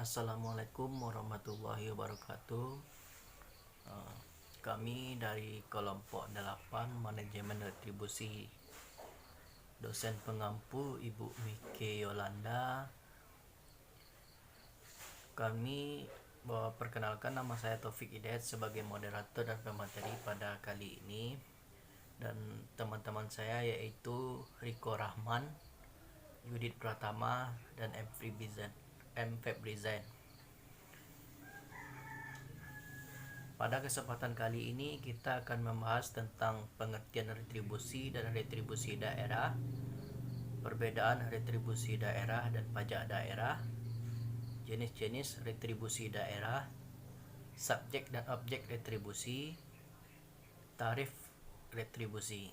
Assalamualaikum warahmatullahi wabarakatuh. Kami dari kelompok 8 Manajemen Retribusi, dosen pengampu Ibu Mike Yolanda. Kami perkenalkan, nama saya Taufik Hidayat sebagai moderator dan pemateri pada kali ini, dan teman-teman saya yaitu Riko Rahman, Yudit Pratama, dan M. Febrizen. Pada kesempatan kali ini kita akan membahas tentang pengertian retribusi dan retribusi daerah, perbedaan retribusi daerah dan pajak daerah, jenis-jenis retribusi daerah, subjek dan objek retribusi, tarif retribusi.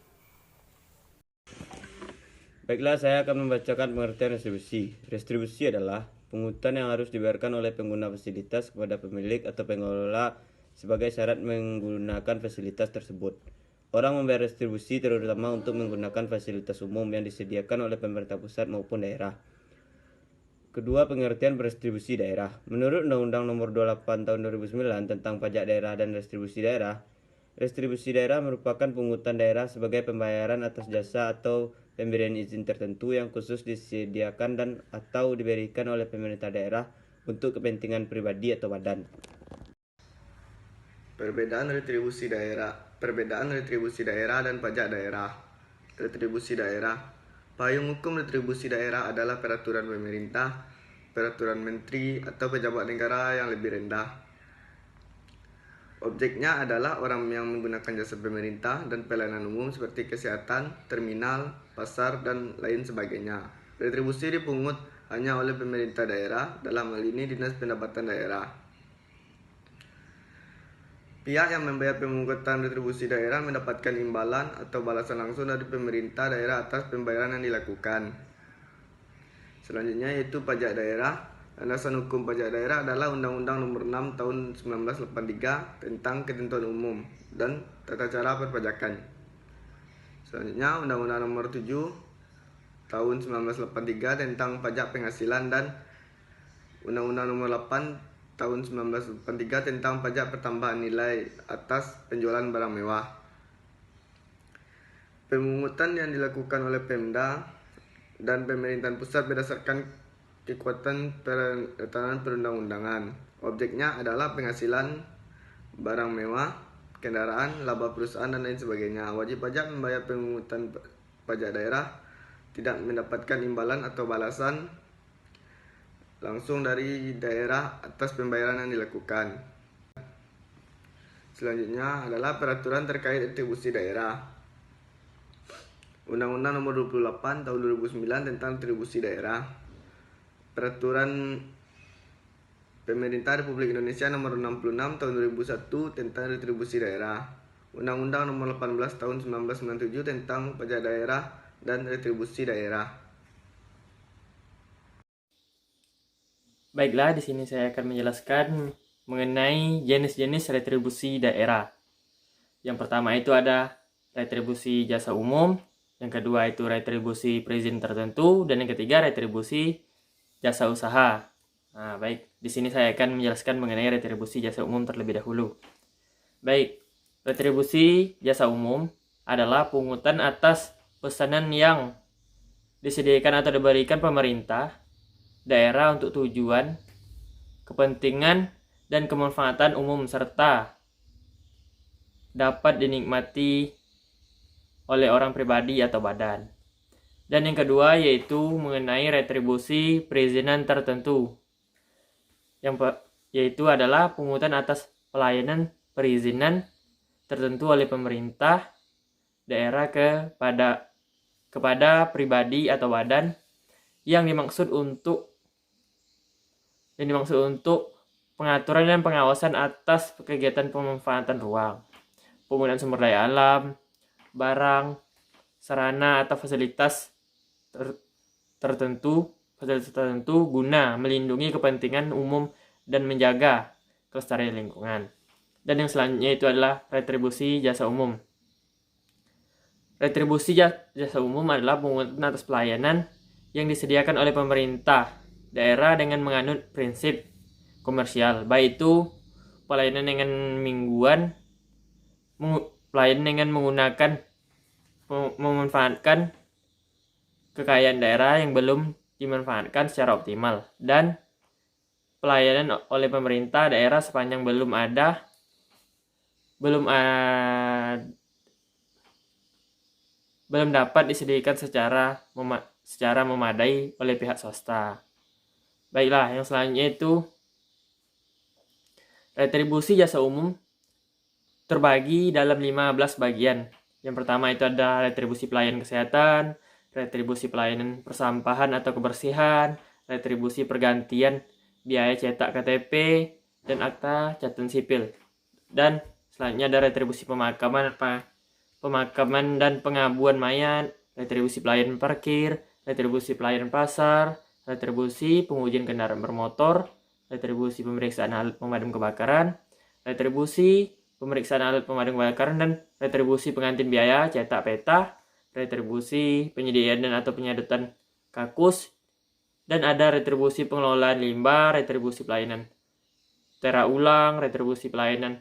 Baiklah, saya akan membacakan pengertian retribusi. Retribusi adalah pungutan yang harus dibayarkan oleh pengguna fasilitas kepada pemilik atau pengelola sebagai syarat menggunakan fasilitas tersebut. Orang membayar retribusi terutama untuk menggunakan fasilitas umum yang disediakan oleh pemerintah pusat maupun daerah. Kedua, pengertian retribusi daerah. Menurut Undang-Undang Nomor 28 Tahun 2009 tentang Pajak Daerah dan Retribusi Daerah merupakan pungutan daerah sebagai pembayaran atas jasa atau pemberian izin tertentu yang khusus disediakan dan atau diberikan oleh pemerintah daerah untuk kepentingan pribadi atau badan. Perbedaan retribusi daerah dan pajak daerah. Retribusi daerah. Payung hukum retribusi daerah adalah peraturan pemerintah, peraturan menteri, atau pejabat negara yang lebih rendah. Objeknya adalah orang yang menggunakan jasa pemerintah dan pelayanan umum seperti kesehatan, terminal, pasar, dan lain sebagainya. Retribusi dipungut hanya oleh pemerintah daerah, dalam hal ini Dinas Pendapatan Daerah. Pihak yang membayar pemungutan retribusi daerah mendapatkan imbalan atau balasan langsung dari pemerintah daerah atas pembayaran yang dilakukan. Selanjutnya yaitu pajak daerah. Landasan hukum pajak daerah adalah Undang-Undang Nomor 6 Tahun 1983 tentang Ketentuan Umum dan Tata Cara Perpajakan. Selanjutnya Undang-Undang Nomor 7 Tahun 1983 tentang Pajak Penghasilan dan Undang-Undang Nomor 8 Tahun 1983 tentang Pajak Pertambahan Nilai atas penjualan barang mewah. Pemungutan yang dilakukan oleh Pemda dan pemerintahan pusat berdasarkan kekuatan peraturan perundang-undangan. Objeknya adalah penghasilan, barang mewah, kendaraan, laba perusahaan, dan lain sebagainya. Wajib pajak membayar pemungutan pajak daerah tidak mendapatkan imbalan atau balasan langsung dari daerah atas pembayaran yang dilakukan. Selanjutnya adalah peraturan terkait retribusi daerah. Undang-Undang Nomor 28 Tahun 2009 tentang retribusi daerah. Peraturan Pemerintah Republik Indonesia Nomor 66 Tahun 2001 tentang retribusi daerah. Undang-Undang Nomor 18 Tahun 1997 tentang pajak daerah dan retribusi daerah. Baiklah, di sini saya akan menjelaskan mengenai jenis-jenis retribusi daerah. Yang pertama itu ada retribusi jasa umum, yang kedua itu retribusi perizinan tertentu, dan yang ketiga retribusi jasa usaha. Nah, baik, di sini saya akan menjelaskan mengenai retribusi jasa umum terlebih dahulu. Baik, retribusi jasa umum adalah pungutan atas pesanan yang disediakan atau diberikan pemerintah daerah untuk tujuan, kepentingan, dan kemanfaatan umum serta dapat dinikmati oleh orang pribadi atau badan. Dan yang kedua yaitu mengenai retribusi perizinan tertentu, yaitu adalah pungutan atas pelayanan perizinan tertentu oleh pemerintah daerah kepada pribadi atau badan yang dimaksud untuk pengaturan dan pengawasan atas kegiatan pemanfaatan ruang, penggunaan sumber daya alam, barang, sarana atau fasilitas tertentu guna melindungi kepentingan umum dan menjaga kelestarian lingkungan. Dan yang selanjutnya itu adalah retribusi jasa umum. Retribusi jasa umum adalah pungutan atas pelayanan yang disediakan oleh pemerintah daerah dengan menganut prinsip komersial, baik itu pelayanan dengan mingguan, pelayanan dengan memanfaatkan kekayaan daerah yang belum dimanfaatkan secara optimal, dan pelayanan oleh pemerintah daerah sepanjang belum dapat disediakan secara memadai oleh pihak swasta. Baiklah, yang selanjutnya itu retribusi jasa umum terbagi dalam 15 bagian. Yang pertama itu ada retribusi pelayanan kesehatan, retribusi pelayanan persampahan atau kebersihan, retribusi pergantian biaya cetak KTP dan akta catatan sipil. Dan selanjutnya ada retribusi pemakaman dan pengabuan mayat, retribusi pelayanan parkir, retribusi pelayanan pasar, retribusi pengujian kendaraan bermotor, retribusi pemeriksaan alat pemadam kebakaran, retribusi pemeriksaan alat pemadam kebakaran, dan retribusi pengantin biaya cetak peta, retribusi penyediaan dan atau penyadutan kakus, dan ada retribusi pengelolaan limbah, retribusi pelayanan tera ulang, retribusi pelayanan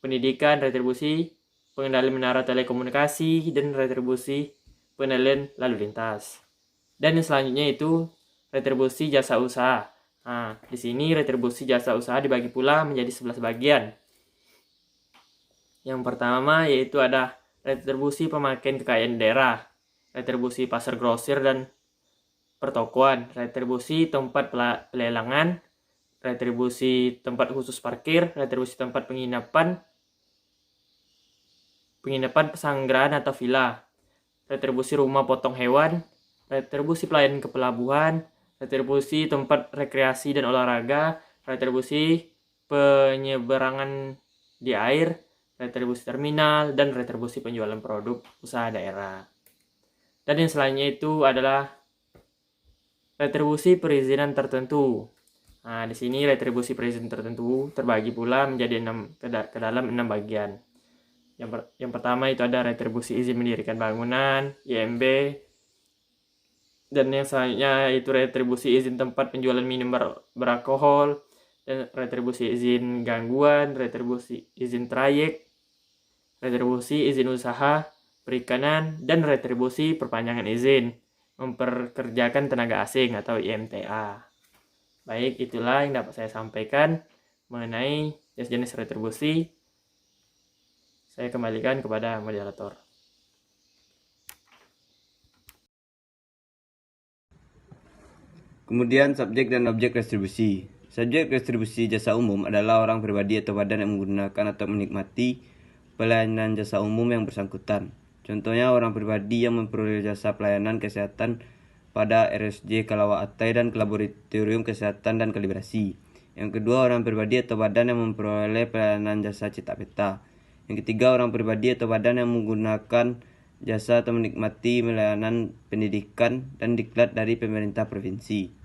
pendidikan, retribusi pengendalian menara telekomunikasi, dan retribusi pengendalian lalu lintas. Dan yang selanjutnya itu retribusi jasa usaha. Nah, di sini retribusi jasa usaha dibagi pula menjadi 11 bagian. Yang pertama yaitu ada retribusi pemakaian kekayaan daerah, retribusi pasar grosir dan pertokoan, retribusi tempat pelelangan, retribusi tempat khusus parkir, retribusi tempat penginapan pesanggrahan atau villa, retribusi rumah potong hewan, retribusi pelayanan ke pelabuhan, retribusi tempat rekreasi dan olahraga, retribusi penyeberangan di air, retribusi terminal, dan retribusi penjualan produk usaha daerah. Dan yang selanjutnya itu adalah retribusi perizinan tertentu. Nah, di sini retribusi perizinan tertentu terbagi pula menjadi ke dalam 6 bagian. Yang pertama itu ada retribusi izin mendirikan bangunan, IMB, dan yang selanjutnya itu retribusi izin tempat penjualan minum beralkohol, dan retribusi izin gangguan, retribusi izin trayek, retribusi izin usaha perikanan, dan retribusi perpanjangan izin memperkerjakan tenaga asing atau IMTA. Baik, itulah yang dapat saya sampaikan mengenai jenis retribusi. Saya kembalikan kepada moderator. Kemudian subjek dan objek retribusi. Subjek retribusi jasa umum adalah orang pribadi atau badan yang menggunakan atau menikmati pelayanan jasa umum yang bersangkutan. Contohnya orang pribadi yang memperoleh jasa pelayanan kesehatan pada RSJ Kalawa Atai dan Laboratorium Kesehatan dan Kalibrasi. Yang kedua, orang pribadi atau badan yang memperoleh pelayanan jasa cetak peta. Yang ketiga, orang pribadi atau badan yang menggunakan jasa atau menikmati pelayanan pendidikan dan diklat dari pemerintah provinsi.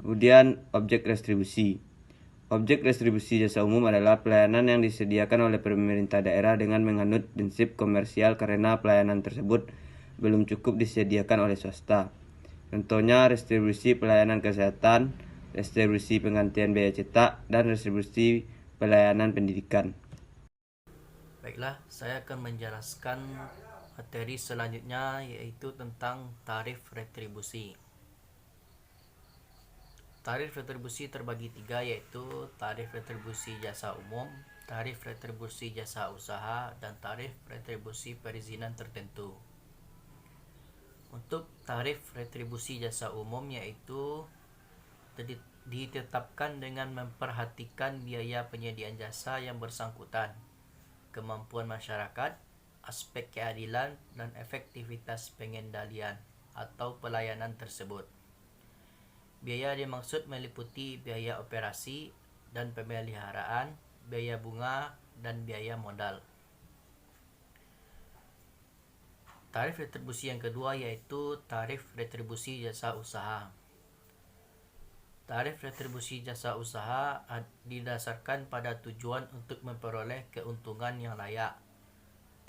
Kemudian, objek retribusi. Objek retribusi jasa umum adalah pelayanan yang disediakan oleh pemerintah daerah dengan menganut prinsip komersial karena pelayanan tersebut belum cukup disediakan oleh swasta. Contohnya retribusi pelayanan kesehatan, retribusi penggantian biaya cetak, dan retribusi pelayanan pendidikan. Baiklah, saya akan menjelaskan materi selanjutnya yaitu tentang tarif retribusi. Tarif retribusi terbagi 3 yaitu tarif retribusi jasa umum, tarif retribusi jasa usaha, dan tarif retribusi perizinan tertentu. Untuk tarif retribusi jasa umum yaitu ditetapkan dengan memperhatikan biaya penyediaan jasa yang bersangkutan, kemampuan masyarakat, aspek keadilan, dan efektivitas pengendalian atau pelayanan tersebut. Biaya dimaksud meliputi biaya operasi dan pemeliharaan, biaya bunga, dan biaya modal. Tarif retribusi yang kedua yaitu tarif retribusi jasa usaha. Tarif retribusi jasa usaha didasarkan pada tujuan untuk memperoleh keuntungan yang layak.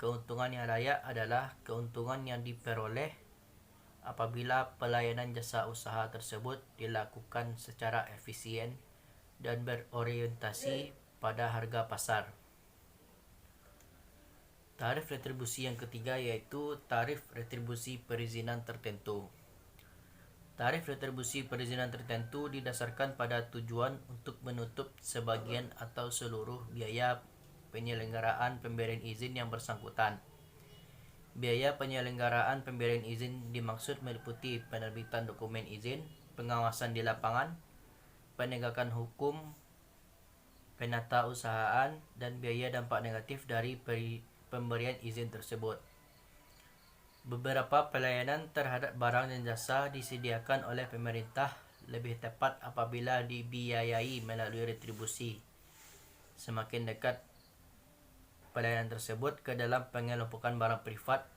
Keuntungan yang layak adalah keuntungan yang diperoleh apabila pelayanan jasa usaha tersebut dilakukan secara efisien dan berorientasi pada harga pasar. Tarif retribusi yang ketiga yaitu tarif retribusi perizinan tertentu. Tarif retribusi perizinan tertentu didasarkan pada tujuan untuk menutup sebagian atau seluruh biaya penyelenggaraan pemberian izin yang bersangkutan. Biaya penyelenggaraan pemberian izin dimaksud meliputi penerbitan dokumen izin, pengawasan di lapangan, penegakan hukum, penata usahaan, dan biaya dampak negatif dari pemberian izin tersebut. Beberapa pelayanan terhadap barang dan jasa disediakan oleh pemerintah lebih tepat apabila dibiayai melalui retribusi. Semakin dekat pelayanan tersebut ke dalam pengelompokan barang privat,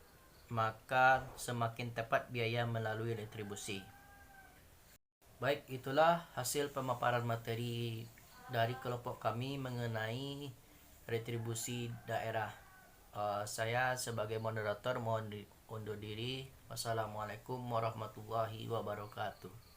maka semakin tepat biaya melalui retribusi. Baik, itulah hasil pemaparan materi dari kelompok kami mengenai retribusi daerah. Saya sebagai moderator mohon undur diri. Wassalamualaikum warahmatullahi wabarakatuh.